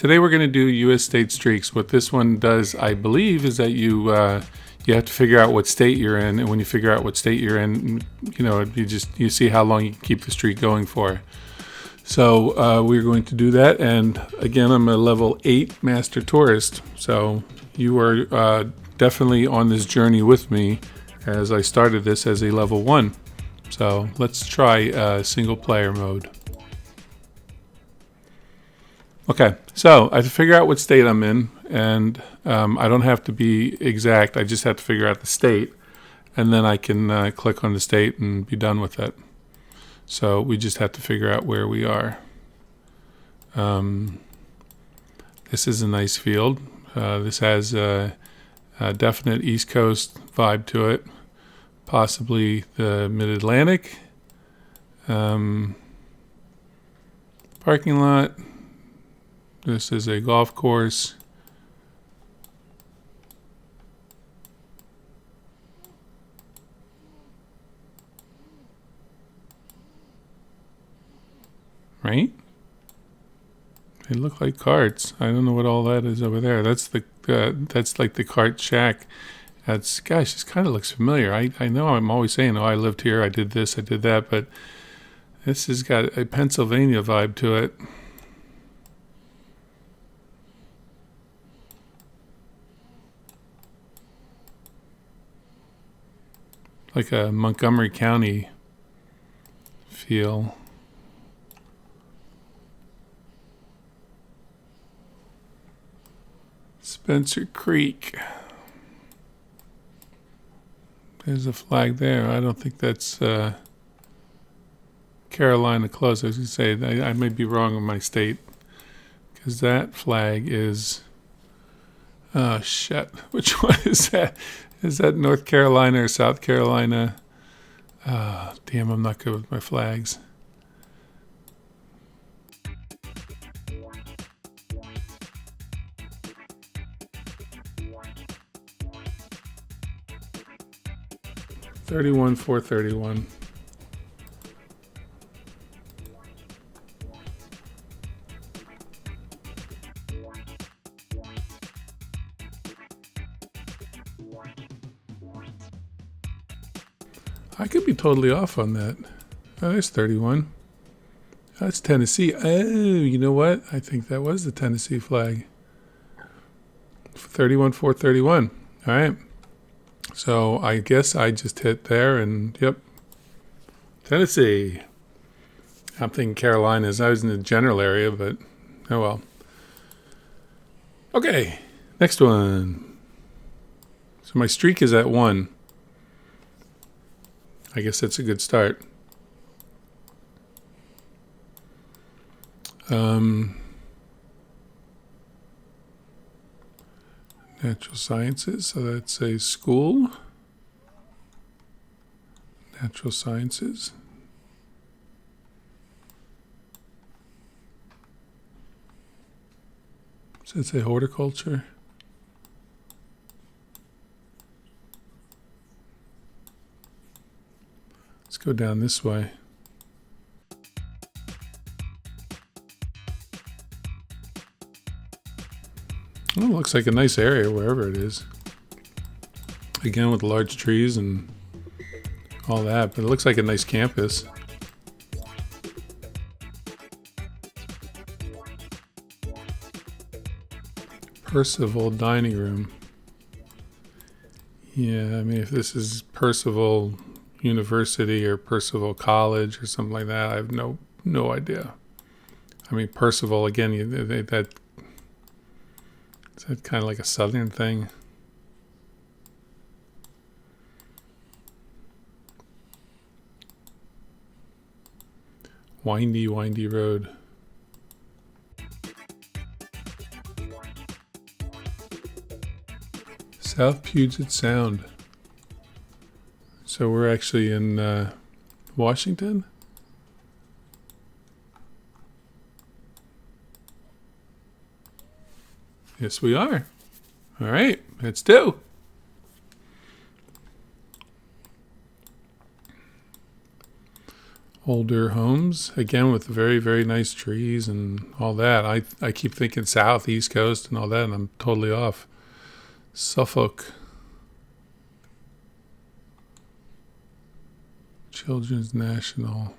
Today we're going to do U.S. state streaks. What this one does, I believe, is that you have to figure out what state you're in, and when you figure out what state you're in, you see how long you can keep the streak going for. So we're going to do that, and again, I'm a level 8 master tourist, so you are definitely on this journey with me as I started this as a level 1. So let's try single player mode. Okay, so I have to figure out what state I'm in, and I don't have to be exact. I just have to figure out the state, and then I can click on the state and be done with it. So we just have to figure out where we are. This is a nice field. This has a definite East Coast vibe to it, possibly the Mid-Atlantic. Parking lot. This is a golf course. Right? They look like carts. I don't know what all that is over there. That's like the cart shack. Gosh, this kind of looks familiar. I know I'm always saying, oh, I lived here, I did this, I did that, but this has got a Pennsylvania vibe to it. Like a Montgomery County feel. Spencer Creek. There's a flag there. I don't think that's Carolina close. I was going to say, I may be wrong on my state, because that flag is, oh shit, which one is that? Is that North Carolina or South Carolina? Damn, I'm not good with my flags. $31,431. I could be totally off on that. Oh, there's 31. That's Tennessee. Oh, you know what? I think that was the Tennessee flag. 31,431. All right. So I guess I just hit there, and yep, Tennessee. I'm thinking Carolinas. I was in the general area, but oh well. Okay, next one. So my streak is at 1. I guess that's a good start. Natural sciences, so that's a school. Natural sciences. So it's a horticulture. Let's go down this way. Well, it looks like a nice area wherever it is. Again, with large trees and all that, but it looks like a nice campus. Percival Dining Room. Yeah, I mean, if this is Percival University or Percival College or something like that, I have no idea. I mean, Percival, again, is that kind of like a southern thing? Windy road. South Puget Sound. So we're actually in Washington? Yes, we are. All right, let's do. older homes, again with very, very nice trees and all that. I keep thinking south, east coast and all that, and I'm totally off. Suffolk. Children's National.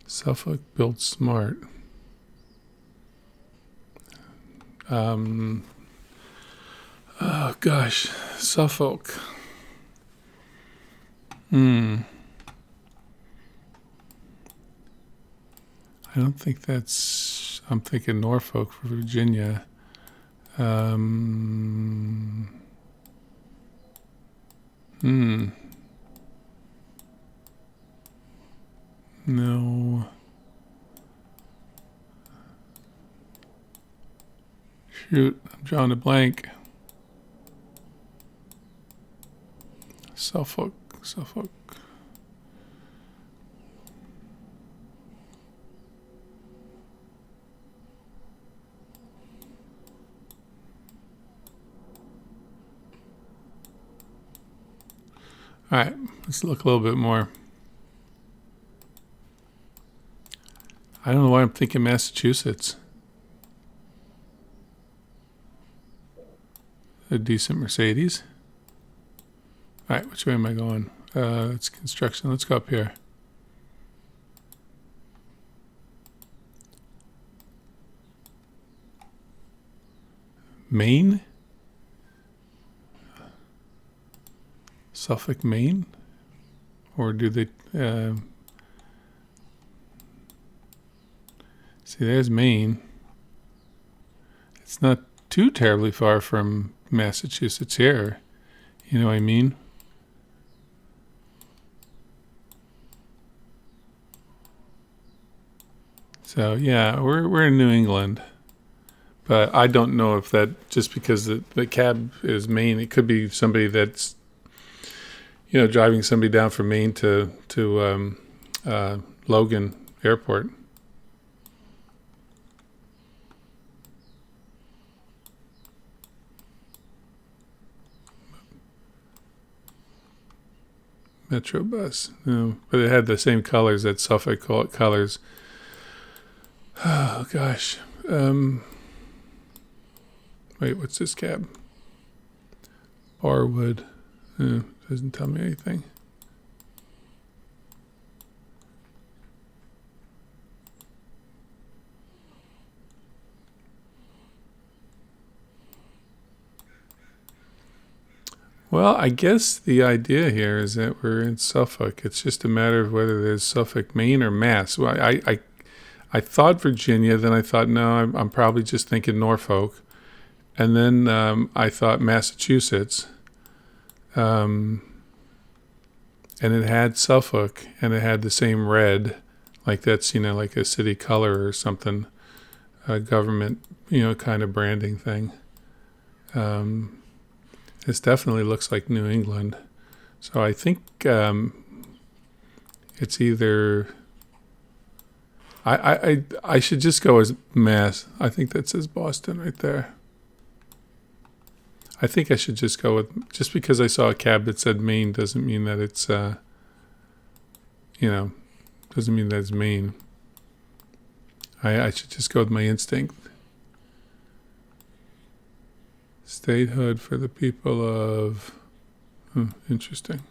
Suffolk built smart. Oh gosh, Suffolk. I don't think that's. I'm thinking Norfolk for Virginia. No. Shoot, I'm drawing a blank. Suffolk. All right, let's look a little bit more. I don't know why I'm thinking Massachusetts. A decent Mercedes. All right, which way am I going? It's construction. Let's go up here. Maine? Suffolk, Maine? Or do they... see, there's Maine. It's not too terribly far from Massachusetts here. You know what I mean? So, yeah, we're in New England. But I don't know if that, just because the cab is Maine, it could be somebody that's, driving somebody down from Maine to Logan Airport. Metro bus. No, but it had the same colors that Suffolk colors. Oh, gosh. Wait, what's this cab? Barwood. Doesn't tell me anything. Well, I guess the idea here is that we're in Suffolk. It's just a matter of whether there's Suffolk, Maine, or Mass. Well, I thought Virginia, then I thought, no, I'm probably just thinking Norfolk. And then I thought Massachusetts. And it had Suffolk, and it had the same red, like that's, like a city color or something, a government, kind of branding thing. This definitely looks like New England. So I think it's either... I should just go as Mass. I think that says Boston right there. I think I should just go with... Just because I saw a cab that said Maine doesn't mean that it's, doesn't mean that it's Maine. I should just go with my instinct. Statehood for the people of... interesting.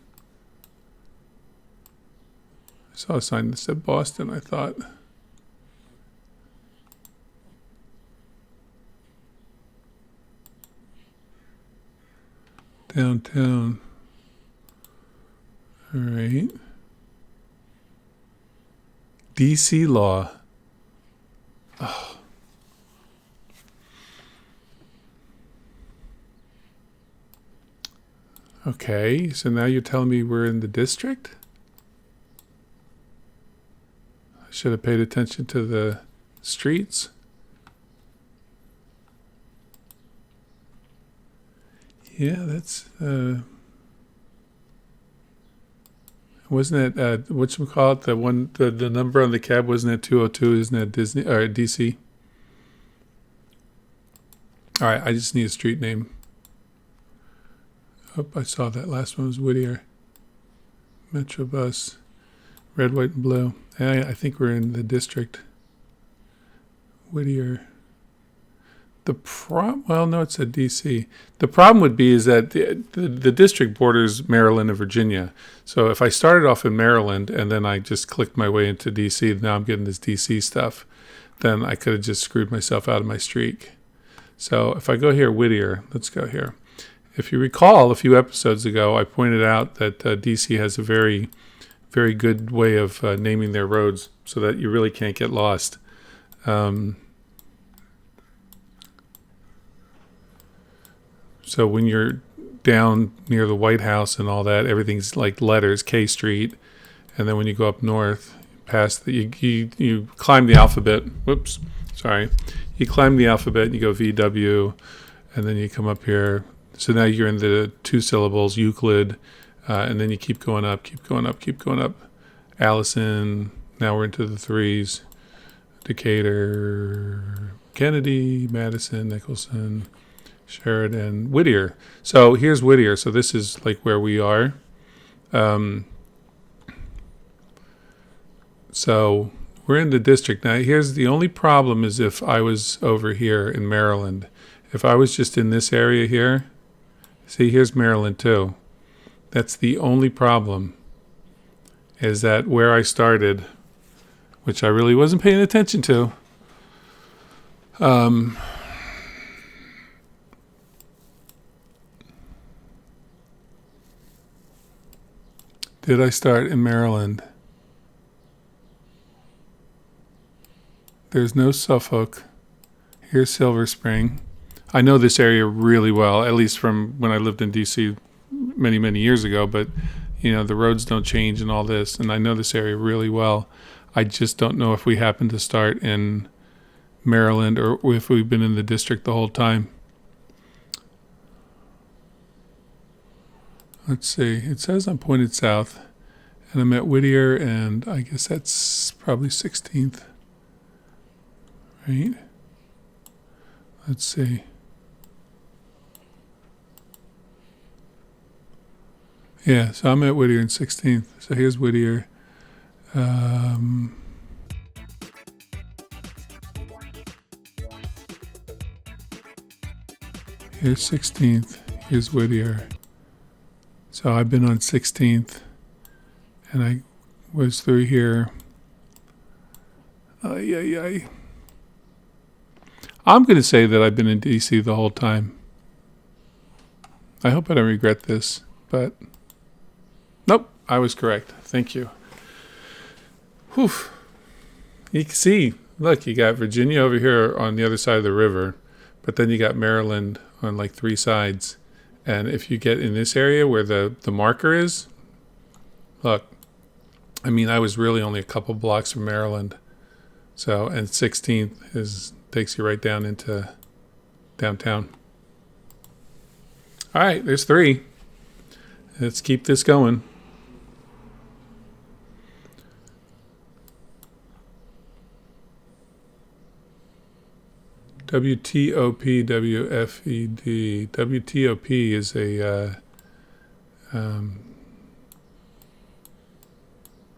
I saw a sign that said Boston, I thought. Downtown. All right. DC law. Oh. Okay, so now you're telling me we're in the district? I should have paid attention to the streets. Yeah, that's Wasn't it, whatchamacallit, the one, the number on the cab, wasn't it 202? Isn't that Disney, or DC? All right, I just need a street name. Oh, I saw that last one was Whittier. Metrobus. Red, white, and blue. I think we're in the district. Whittier. Well, no, it said DC. The problem would be is that the district borders Maryland and Virginia. So if I started off in Maryland and then I just clicked my way into DC, now I'm getting this DC stuff, then I could have just screwed myself out of my streak. So if I go here, Whittier, let's go here. If you recall, a few episodes ago, I pointed out that DC has a very, very good way of naming their roads so that you really can't get lost. So when you're down near the White House and all that, everything's like letters, K Street. And then when you go up north, past you climb the alphabet. Whoops, sorry. You climb the alphabet and you go VW, and then you come up here. So now you're in the 2 syllables, Euclid, and then you keep going up, keep going up, keep going up. Allison, now we're into the 3s. Decatur, Kennedy, Madison, Nicholson, Sheridan, Whittier. So here's Whittier. So this is like where we are. So we're in the district. Now here's the only problem is if I was over here in Maryland. If I was just in this area here, see here's Maryland too. That's the only problem is that where I started, which I really wasn't paying attention to, did I start in Maryland? There's no Suffolk. Here's Silver Spring. I know this area really well, at least from when I lived in DC many, many years ago, but you know, the roads don't change and all this, and I know this area really well. I just don't know if we happen to start in Maryland or if we've been in the district the whole time. Let's see. It says I'm pointed south, and I'm at Whittier, and I guess that's probably 16th, right? Let's see. Yeah, so I'm at Whittier and 16th. So here's Whittier. Here's 16th. Here's Whittier. So I've been on 16th, and I was through here. I'm going to say that I've been in DC the whole time. I hope I don't regret this, but nope, I was correct. Thank you. Whew. You can see, look, you got Virginia over here on the other side of the river, but then you got Maryland on like 3 sides. And if you get in this area where the marker is, look, I mean, I was really only a couple blocks from Maryland. So, and 16th takes you right down into downtown. All right, there's 3. Let's keep this going. WTOP, WFED. WTOP is a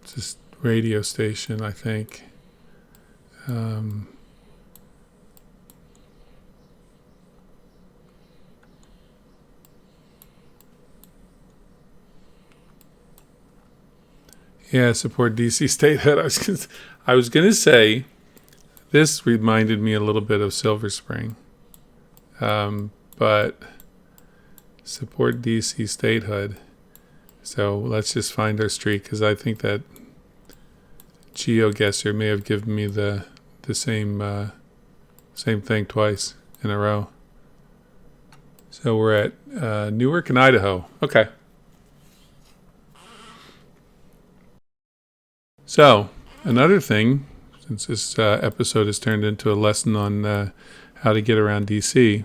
just radio station, I think. Yeah, support DC statehood. I was gonna say, this reminded me a little bit of Silver Spring, but support DC statehood. So let's just find our street, because I think that GeoGuessr may have given me the same thing twice in a row. So we're at Newark and Idaho. Okay. So another thing, since this episode has turned into a lesson on how to get around DC,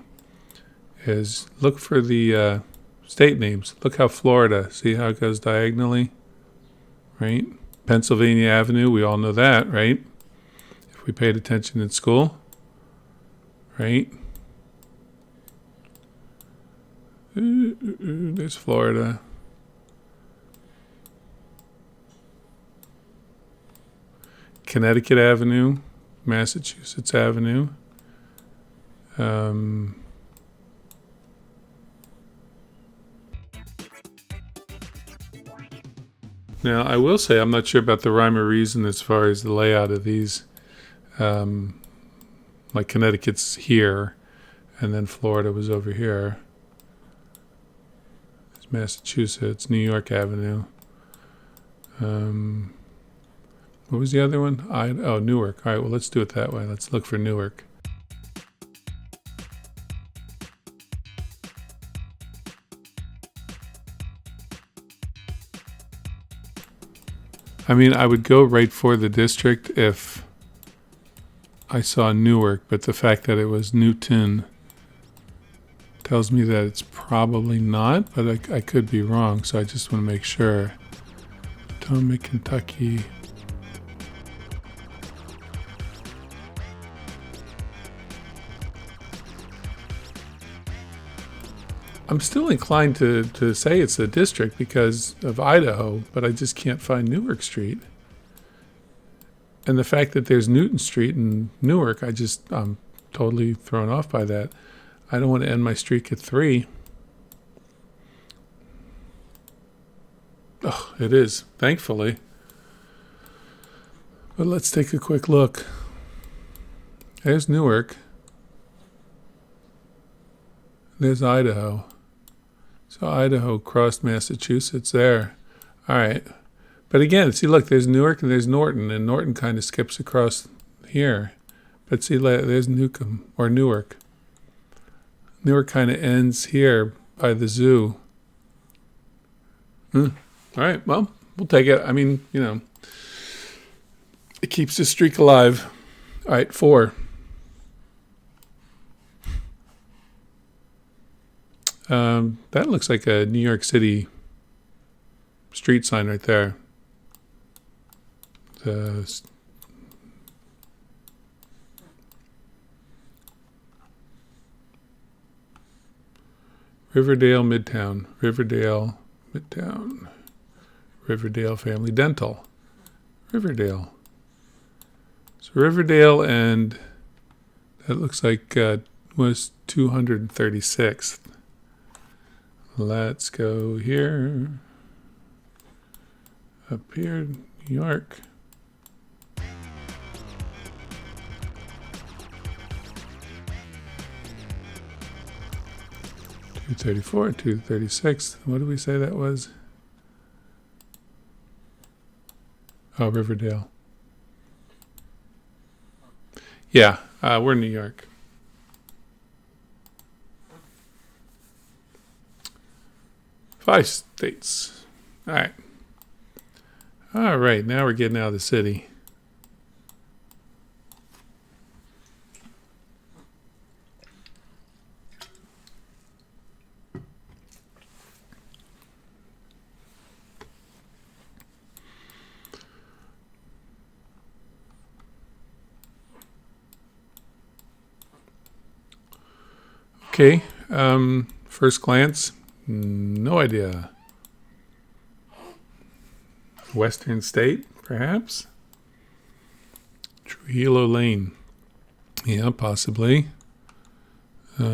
is look for the state names. Look how Florida, see how it goes diagonally? right? Pennsylvania Avenue, we all know that, right? If we paid attention in school, right? There's Florida. Connecticut Avenue, Massachusetts Avenue. Now, I will say I'm not sure about the rhyme or reason as far as the layout of these. Like Connecticut's here, and then Florida was over here. There's Massachusetts, New York Avenue. What was the other one? Newark. All right, well, let's do it that way. Let's look for Newark. I mean, I would go right for the district if I saw Newark, but the fact that it was Newton tells me that it's probably not, but I could be wrong, so I just want to make sure. Potomac, Kentucky. I'm still inclined to say it's the district because of Idaho, but I just can't find Newark Street. And the fact that there's Newton Street in Newark, I'm totally thrown off by that. I don't want to end my streak at 3. Oh, it is, thankfully. But let's take a quick look. There's Newark. There's Idaho. So Idaho crossed Massachusetts there. All right. But again, see, look, there's Newark and there's Norton, and Norton kind of skips across here. But see, there's Newcomb, or Newark. Newark kind of ends here by the zoo. All right, well, we'll take it. I mean, it keeps the streak alive. All right, 4. That looks like a New York City street sign right there. Riverdale Midtown. Riverdale Midtown. Riverdale Family Dental. Riverdale. So Riverdale, and that looks like was 236th. Let's go here. Up here, New York. $234, $236. What did we say that was? Oh, Riverdale. Yeah, we're in New York. Five states. All right. All right, now we're getting out of the city. Okay, first glance, no idea. Western state, perhaps? Trujillo Lane. Yeah, possibly. See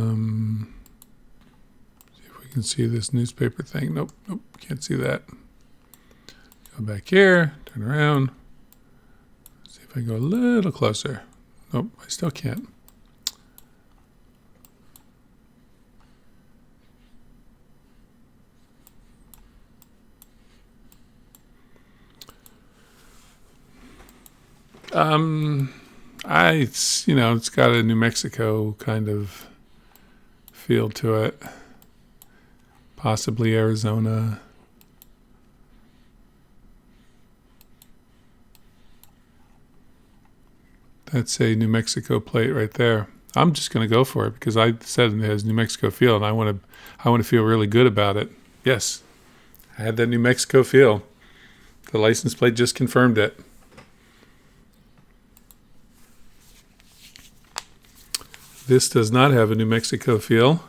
if we can see this newspaper thing. Nope, can't see that. Go back here, turn around. See if I go a little closer. Nope, I still can't. It's got a New Mexico kind of feel to it. Possibly Arizona. That's a New Mexico plate right there. I'm just going to go for it because I said it has New Mexico feel, and I want to feel really good about it. Yes, I had that New Mexico feel. The license plate just confirmed it. This does not have a New Mexico feel.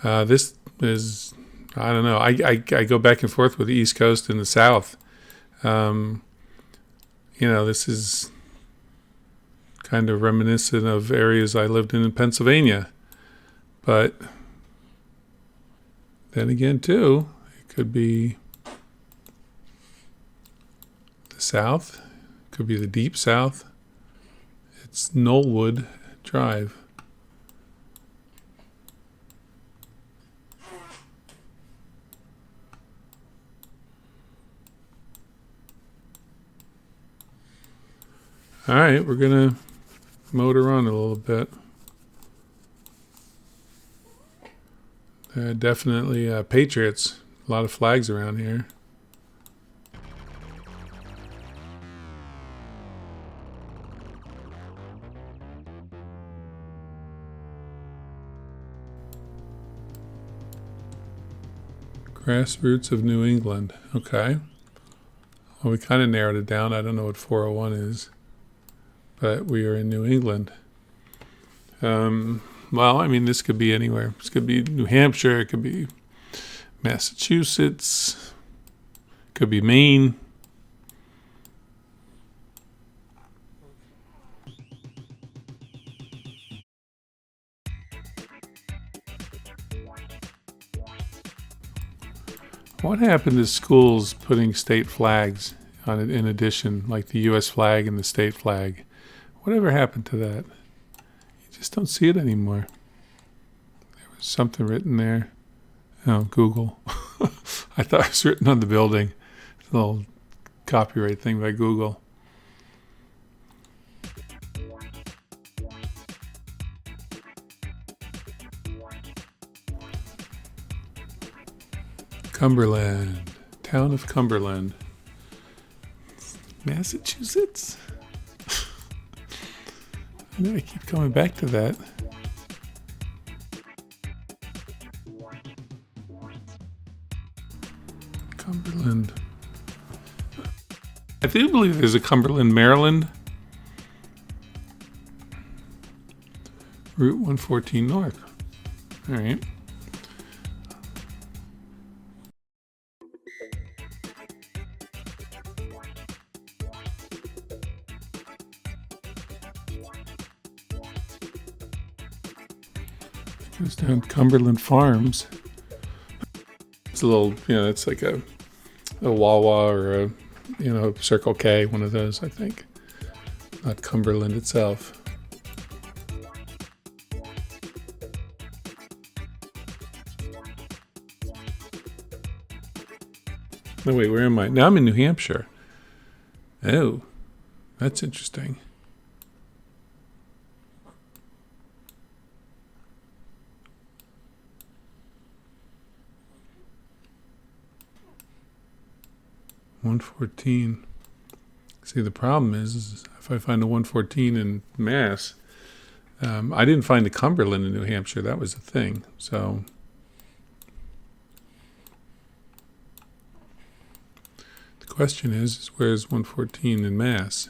This is, I don't know. I go back and forth with the East Coast and the South. This is kind of reminiscent of areas I lived in Pennsylvania. But then again, too, it could be the South. It could be the deep South. It's Knollwood Drive. All right, we're going to motor on a little bit. Definitely Patriots. A lot of flags around here. Grassroots of New England. Okay. Well, we kind of narrowed it down. I don't know what 401 is, but we are in New England. Well, I mean, this could be anywhere. This could be New Hampshire. It could be Massachusetts. It could be Maine. What happened to schools putting state flags on it in addition, like the U.S. flag and the state flag? Whatever happened to that? You just don't see it anymore. There was something written there. Oh, Google. I thought it was written on the building. It's a little copyright thing by Google. Cumberland. Town of Cumberland. Massachusetts? I know I keep coming back to that. Cumberland. I do believe there's a Cumberland, Maryland. Route 114 North. All right. Goes down Cumberland Farms. It's a little, it's like a Wawa or a, Circle K, one of those, I think. Not Cumberland itself. No, wait, where am I? Now I'm in New Hampshire. Oh, that's interesting. .114. See, the problem is if I find a 114 in Mass, I didn't find a Cumberland in New Hampshire. That was the thing. So the question is where's 114 in Mass?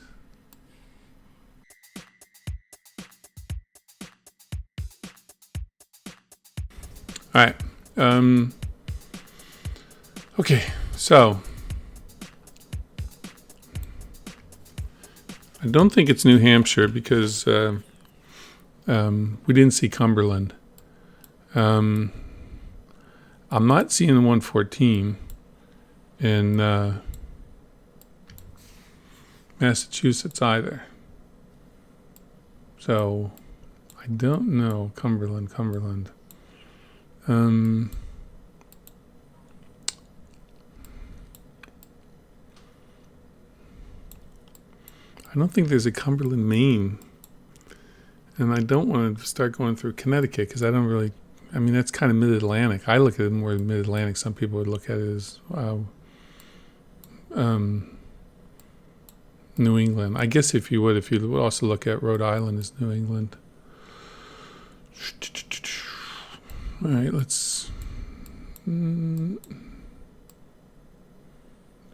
All right. Okay, so I don't think it's New Hampshire because we didn't see Cumberland. I'm not seeing the 114 in Massachusetts either. So I don't know Cumberland. I don't think there's a Cumberland, Maine. And I don't want to start going through Connecticut because I don't really, that's kind of mid-Atlantic. I look at it more as mid-Atlantic. Some people would look at it as New England. I guess if you would also look at Rhode Island as New England. All right, let's...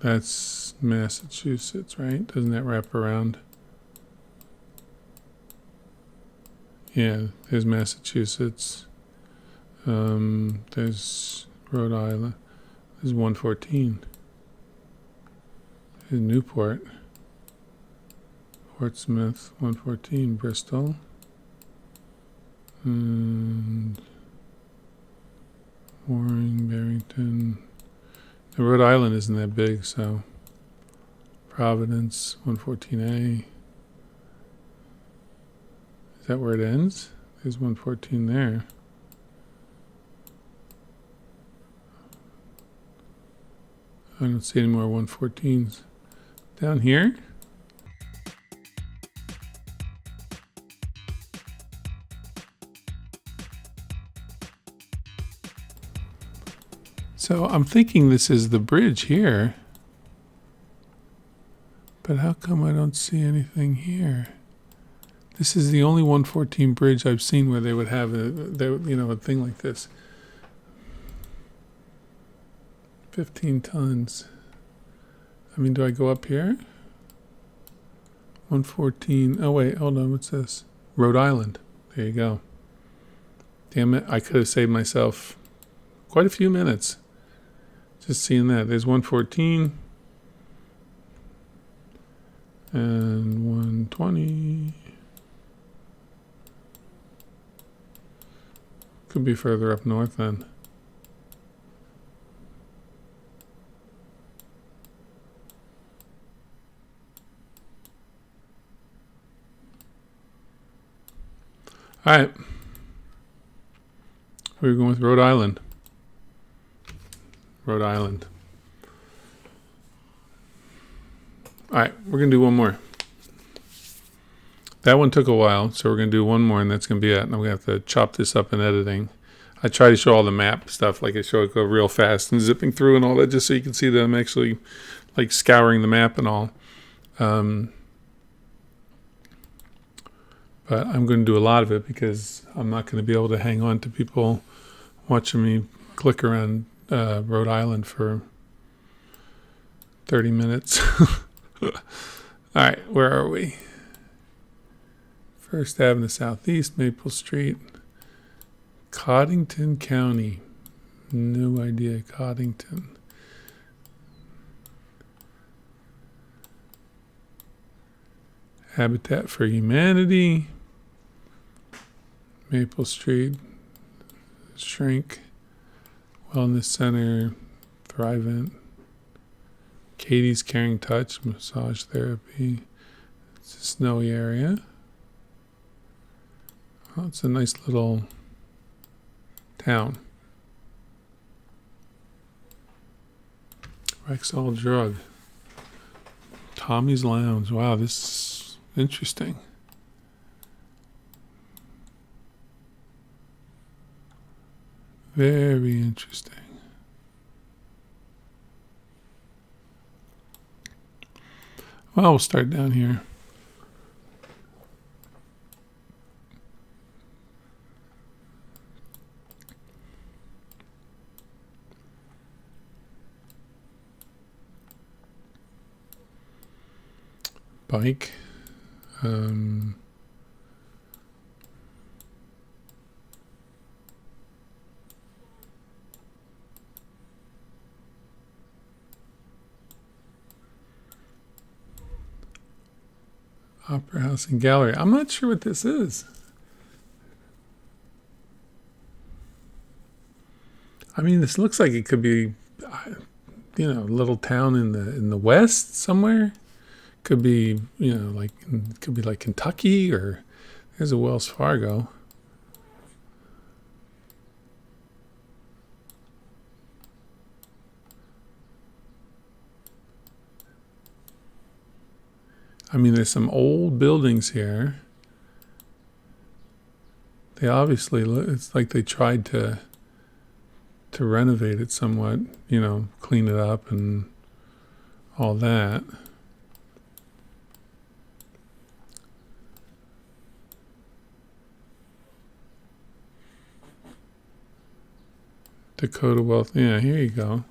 That's Massachusetts, right? Doesn't that wrap around? Yeah, there's Massachusetts. There's Rhode Island. There's 114. There's Newport. Portsmouth, 114. Bristol. And Warring, Barrington. Now, Rhode Island isn't that big, so Providence, 114A. Is that where it ends? There's 114 there. I don't see any more 114s. Down here? So I'm thinking this is the bridge here. But how come I don't see anything here? This is the only 114 bridge I've seen where they would have a thing like this. 15 tons. I mean, do I go up here? 114. Oh, wait, hold on. What's this? Rhode Island. There you go. Damn it. I could have saved myself quite a few minutes just seeing that. There's 114 and 120. Could be further up north then. All right. We're going with Rhode Island. Rhode Island. All right, we're going to do one more. That one took a while, so we're going to do one more, and that's going to be it. And we have to chop this up in editing. I try to show all the map stuff, like I show it go real fast and zipping through and all that, just so you can see that I'm actually like scouring the map and all. But I'm going to do a lot of it because I'm not going to be able to hang on to people watching me click around Rhode Island for 30 minutes. All right, where are we? First Avenue Southeast, Maple Street, Coddington County. No idea, Coddington. Habitat for Humanity, Maple Street, Shrink, Wellness Center, Thrivent, Katie's Caring Touch, Massage Therapy. It's a snowy area. Oh, it's a nice little town. Rexall Drug. Tommy's Lounge. Wow, this is interesting. Very interesting. Well, we'll start down here. Bike. Opera House and Gallery. I'm not sure what this is. I mean, this looks like it could be, a little town in the west somewhere. Could be, it could be like Kentucky, or there's a Wells Fargo. I mean, there's some old buildings here. They obviously, it's like they tried to renovate it somewhat, clean it up and all that. Dakota Wealth, yeah, here you go.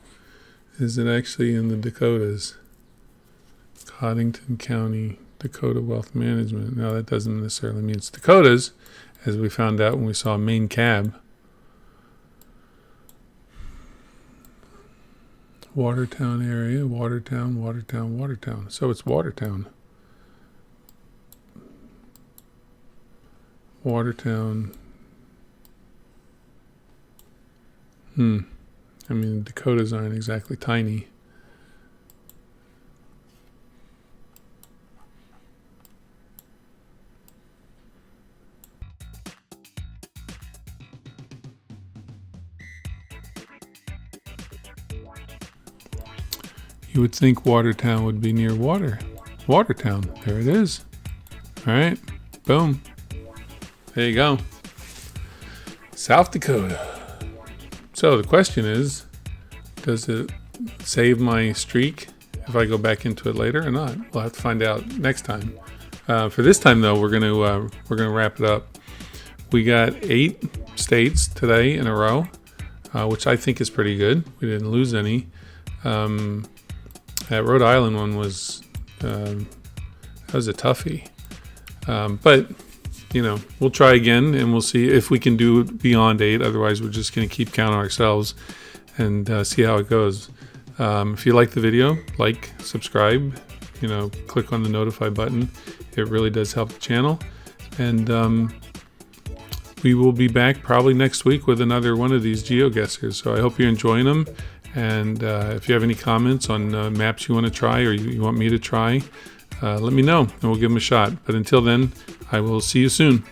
Is it actually in the Dakotas? Cottington County, Dakota Wealth Management. No, that doesn't necessarily mean it's Dakotas, as we found out when we saw Maine Cab. Watertown area, Watertown. So it's Watertown. Watertown. I mean, the Dakotas aren't exactly tiny. You would think Watertown would be near water. Watertown, there it is. All right, boom. There you go. South Dakota. So the question is, does it save my streak if I go back into it later or not? We'll have to find out next time. For this time, though, we're gonna wrap it up. We got 8 states today in a row, which I think is pretty good. We didn't lose any. That Rhode Island one was that was a toughie, but we'll try again and we'll see if we can do beyond 8. Otherwise, we're just going to keep counting ourselves and see how it goes. If you like the video, like, subscribe, click on the notify button. It really does help the channel, and we will be back probably next week with another one of these GeoGuessrs. So I hope you're enjoying them. And if you have any comments on maps you want to try or you want me to try, let me know and we'll give them a shot. But until then, I will see you soon.